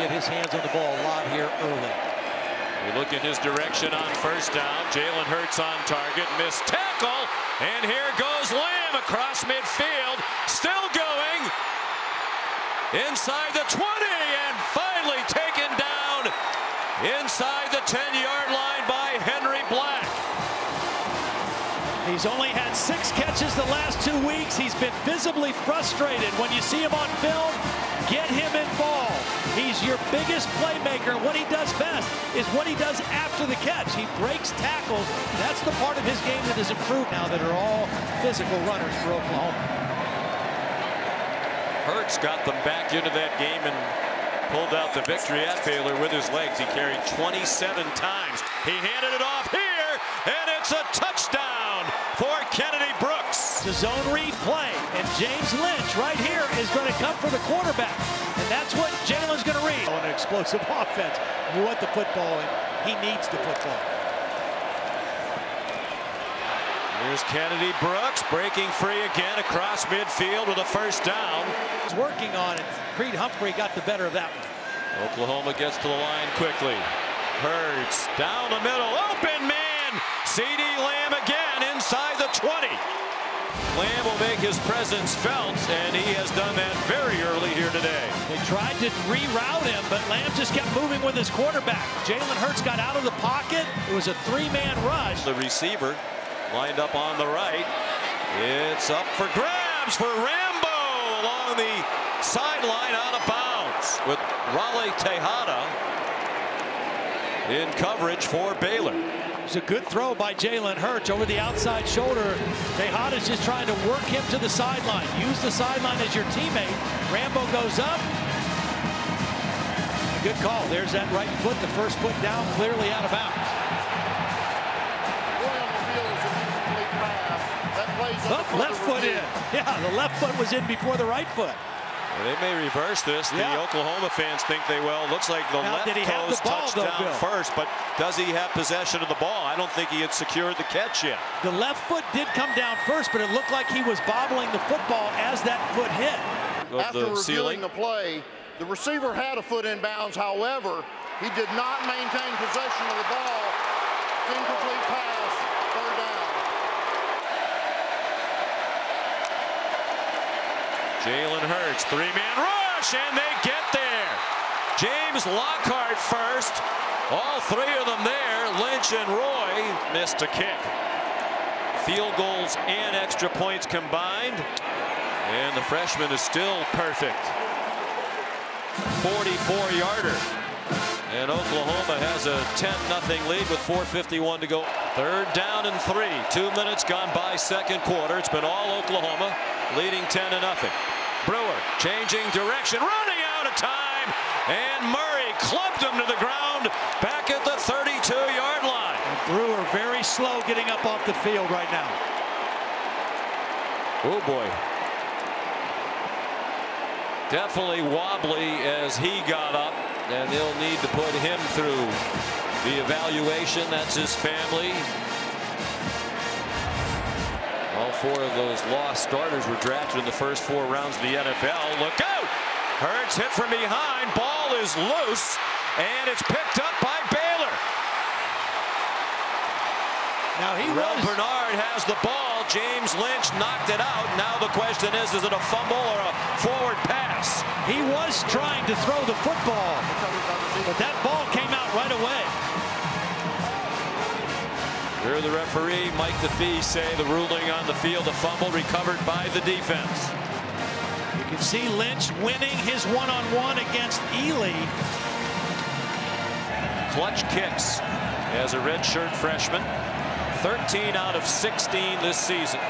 Get his hands on the ball a lot here early. We look in his direction on first down. Jalen Hurts on target. Missed tackle. And here goes Lamb across midfield. Still going. Inside the 20 and finally taken down inside the 10-yard line by Henry Black. He's only had 6 catches the last 2 weeks. He's been visibly frustrated. When you see him on film, get him involved. He's your biggest playmaker. What he does best is what he does after the catch. He breaks tackles. That's the part of his game that has improved now that are all physical runners for Oklahoma. Hurts got them back into that game and pulled out the victory at Baylor with his legs. He carried 27 times. He handed it off here, and it's a touchdown for Kennedy Brooks. It's a zone read play, and James Lynch right here is going to come for the quarterback. And that's what Jalen's going to read. On an explosive offense, you want the football, and he needs the football. Here's Kennedy Brooks breaking free again across midfield with a first down. He's working on it. Creed Humphrey got the better of that one. Oklahoma gets to the line quickly. Hurts down the middle, open man. C.D. Lamb again inside the 20. Lamb will make his presence felt, and he has done that very early here today. They tried to reroute him, but Lamb just kept moving with his quarterback. Jalen Hurts got out of the pocket. It was a 3-man rush. The receiver lined up on the right. It's up for grabs for Rambo along the sideline, out of bounds with Raleigh Tejada in coverage for Baylor. It was a good throw by Jalen Hurts over the outside shoulder. Tejada's just trying to work him to the sideline. Use the sideline as your teammate. Rambo goes up. A good call. There's that right foot, the first foot down, clearly out of bounds. The left foot in. Yeah, the left foot was in before the right foot. Well, they may reverse this. The Oklahoma fans think they will. Looks like the left toe's touched down first, but does he have possession of the ball? I don't think he had secured the catch yet. The left foot did come down first, but it looked like he was bobbling the football as that foot hit. After reviewing the play, the receiver had a foot in bounds. However, he did not maintain possession of the ball. Incomplete pass, third down. Jalen Hurts, 3-man rush, and they get there. James Lockhart first. All 3 of them there. Lynch and Roy missed a kick. Field goals and extra points combined. And the freshman is still perfect. 44-yarder. And Oklahoma has a 10-0 lead with 4:51 to go. Third down and 3. 2 minutes gone by second quarter. It's been all Oklahoma, leading 10-0. Brewer changing direction, running out of time, and Murray clubbed him to the ground back at the 32-yard line. And Brewer very slow getting up off the field right now. Oh boy. Definitely wobbly as he got up, and they'll need to put him through the evaluation. That's his family. All 4 of those lost starters were drafted in the first 4 rounds of the NFL. Look out! Hurts hit from behind. Ball is loose, and it's picked up by Baylor. Now Bernard has the ball. James Lynch knocked it out. Now the question is it a fumble or a forward pass? He was trying to throw the football, but that ball came out right away. Here the referee, Mike DeFee, say the ruling on the field, a fumble recovered by the defense. You can see Lynch winning his one-on-one against Ely. Clutch kicks as a redshirt freshman. 13 out of 16 this season.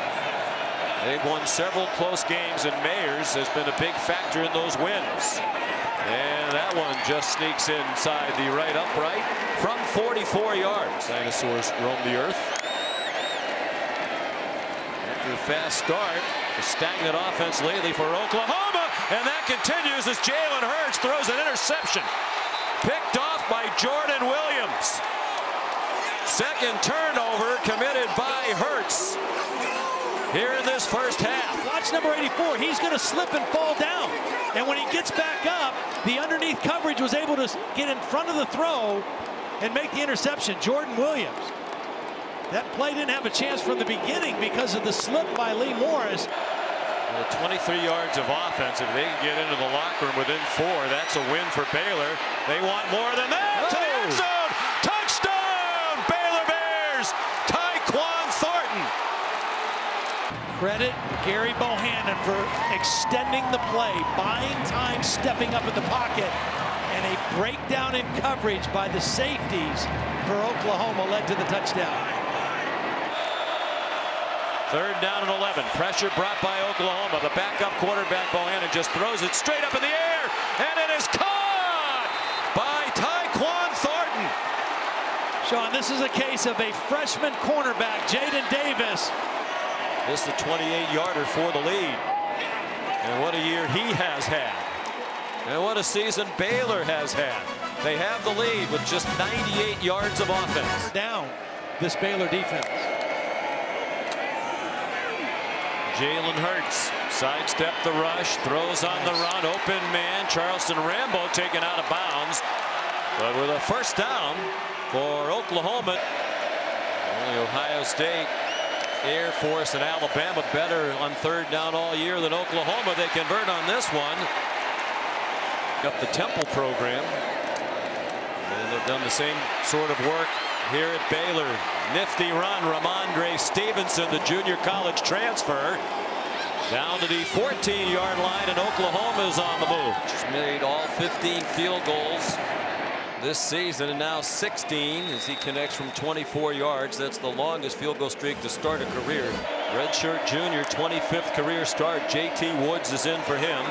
They've won several close games, and Mayers has been a big factor in those wins. And that one just sneaks inside the right upright from 44 yards. Dinosaurs roam the earth. After a fast start, a stagnant offense lately for Oklahoma, and that continues as Jalen Hurts throws an interception. Picked off by Jordan Williams. Second turnover committed by Hurts. here in this first half. Watch number 84. He's going to slip and fall down. And when he gets back up, the underneath coverage was able to get in front of the throw and make the interception. Jordan Williams. That play didn't have a chance from the beginning because of the slip by Lee Morris. Well, 23 yards of offense. If they can get into the locker room within 4, that's a win for Baylor. They want more than that. To the end zone. Touchdown, Baylor Bears. Tyquan Thornton. Credit Gary Bohannon for extending the play, buying time, stepping up in the pocket, and a breakdown in coverage by the safeties for Oklahoma led to the touchdown. 3rd down and 11. Pressure brought by Oklahoma. The backup quarterback Bohannon just throws it straight up in the air, and it is caught by Tyquan Thornton. Sean, this is a case of a freshman cornerback, Jaden Davis. This is a 28-yarder for the lead. And what a year he has had. And what a season Baylor has had. They have the lead with just 98 yards of offense. Down this Baylor defense. Jalen Hurts sidestepped the rush, throws on the run, open man. Charleston Rambo taken out of bounds. But with a first down for Oklahoma. Only Ohio State, Air Force, and Alabama better on 3rd down all year than Oklahoma. They convert on this one. Up the Temple program. And they've done the same sort of work here at Baylor. Nifty run. Rhamondre Stevenson, the junior college transfer, down to the 14-yard line, and Oklahoma is on the move. Just made all 15 field goals this season, and now 16 as he connects from 24 yards. That's the longest field goal streak to start a career. Redshirt junior, 25th career start. J.T. Woods is in for him.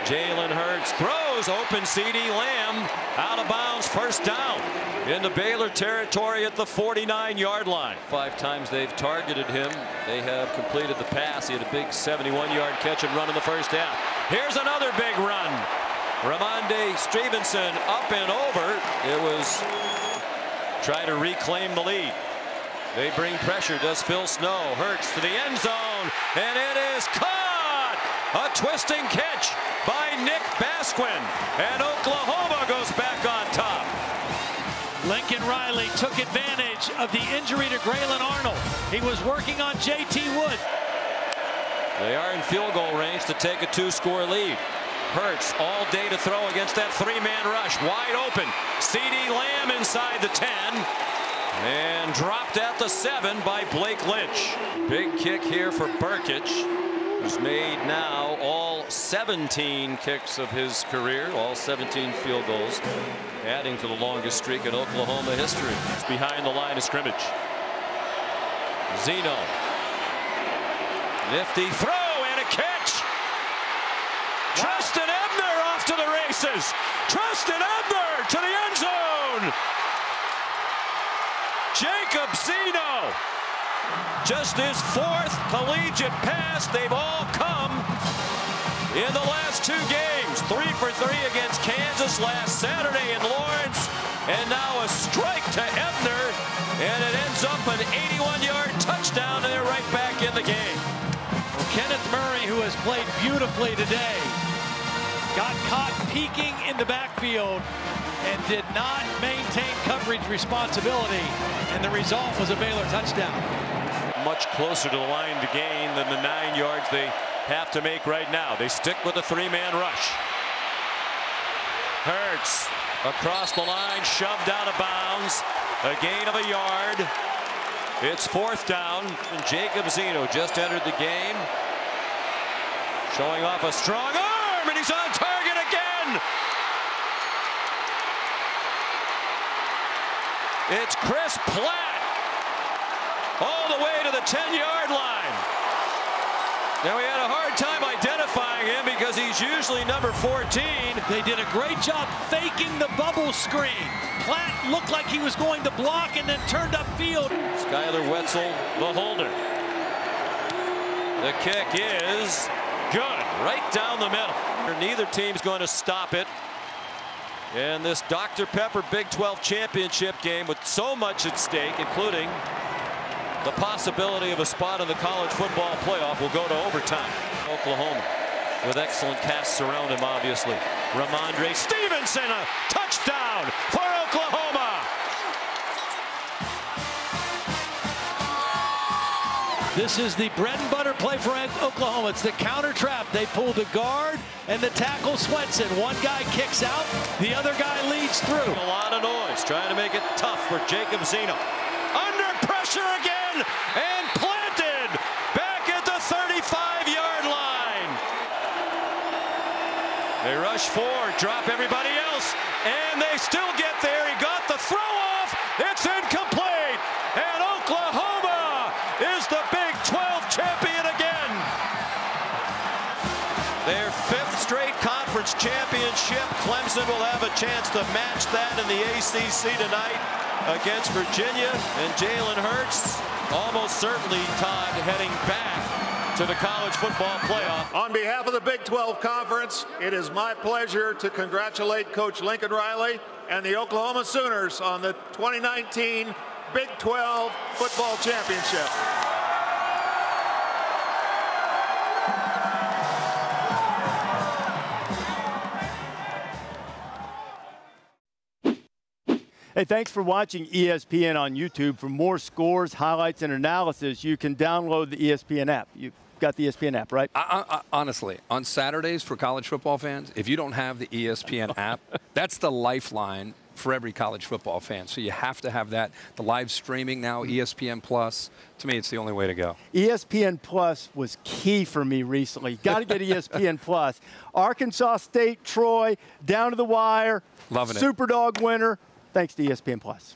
Jalen Hurts throws, open CeeDee Lamb, out of bounds, first down into Baylor territory at the 49-yard line. 5 times they've targeted him. They have completed the pass. He had a big 71-yard catch and run in the first half. Here's another big run. Rhamondre Stevenson up and over. It was try to reclaim the lead. They bring pressure. Does Phil Snow. Hurts to the end zone, and it is caught. A twisting catch by Nick Basquin, and Oklahoma goes back on top. Lincoln Riley took advantage of the injury to Graylin Arnold. He was working on J.T. Wood. They are in field goal range to take a 2-score lead. Hurts all day to throw against that 3-man rush. Wide open. CeeDee Lamb inside the 10. And dropped at the 7 by Blake Lynch. Big kick here for Burkich, who's made now all 17 kicks of his career, all 17 field goals, adding to the longest streak in Oklahoma history. It's behind the line of scrimmage. Zeno. Nifty throw and a catch. Tristan Ebner off to the races. Tristan Ebner to the end zone. Jacob Zeno. Just his 4th collegiate pass. They've all come in the last 2 games. 3 for 3 against Kansas last Saturday in Lawrence. And now a strike to Ebner. And it ends up an 81-yard touchdown, and they're right back in the game. Well, Kenneth Murray, who has played beautifully today, got caught peeking in the backfield and did not maintain coverage responsibility. And the result was a Baylor touchdown. Much closer to the line to gain than the 9 yards they have to make right now. They stick with the 3-man rush. Hurts across the line, shoved out of bounds. A gain of a yard. It's 4th down, and Jacob Zeno just entered the game, showing off a strong arm, and he's on target again. It's Chris Platt all the way to the 10-yard line. Now, we had a hard time identifying him because he's usually number 14. They did a great job faking the bubble screen. Platt looked like he was going to block and then turned upfield. Skylar Wetzel, the holder. The kick is good, right down the middle. Neither team's going to stop it. And this Dr. Pepper Big 12 championship game with so much at stake, including the possibility of a spot in the college football playoff will go to overtime. Oklahoma with excellent casts around him, obviously. Rhamondre Stevenson, a touchdown for Oklahoma. This is the bread and butter play for Oklahoma. It's the counter trap. They pull the guard and the tackle Swenson. One guy kicks out, the other guy leads through. A lot of noise, trying to make it tough for Jacob Zeno. Under pressure again, and planted back at the 35-yard line. They rush forward, drop everybody else, and they still get there. He got the throw off. It's incomplete, and Oklahoma is the Big 12 champion again. Their 5th straight conference championship. Clemson will have a chance to match that in the ACC tonight against Virginia, and Jalen Hurts almost certainly, Todd, heading back to the college football playoff. On behalf of the Big 12 Conference, it is my pleasure to congratulate Coach Lincoln Riley and the Oklahoma Sooners on the 2019 Big 12 Football Championship. Hey, thanks for watching ESPN on YouTube. For more scores, highlights, and analysis, you can download the ESPN app. You've got the ESPN app, right? Honestly, on Saturdays for college football fans, if you don't have the ESPN app, that's the lifeline for every college football fan. So you have to have that. The live streaming now, ESPN Plus. To me, it's the only way to go. ESPN Plus was key for me recently. Got to get ESPN Plus. Arkansas State, Troy, down to the wire. Loving it. Superdog winner. Thanks to ESPN Plus.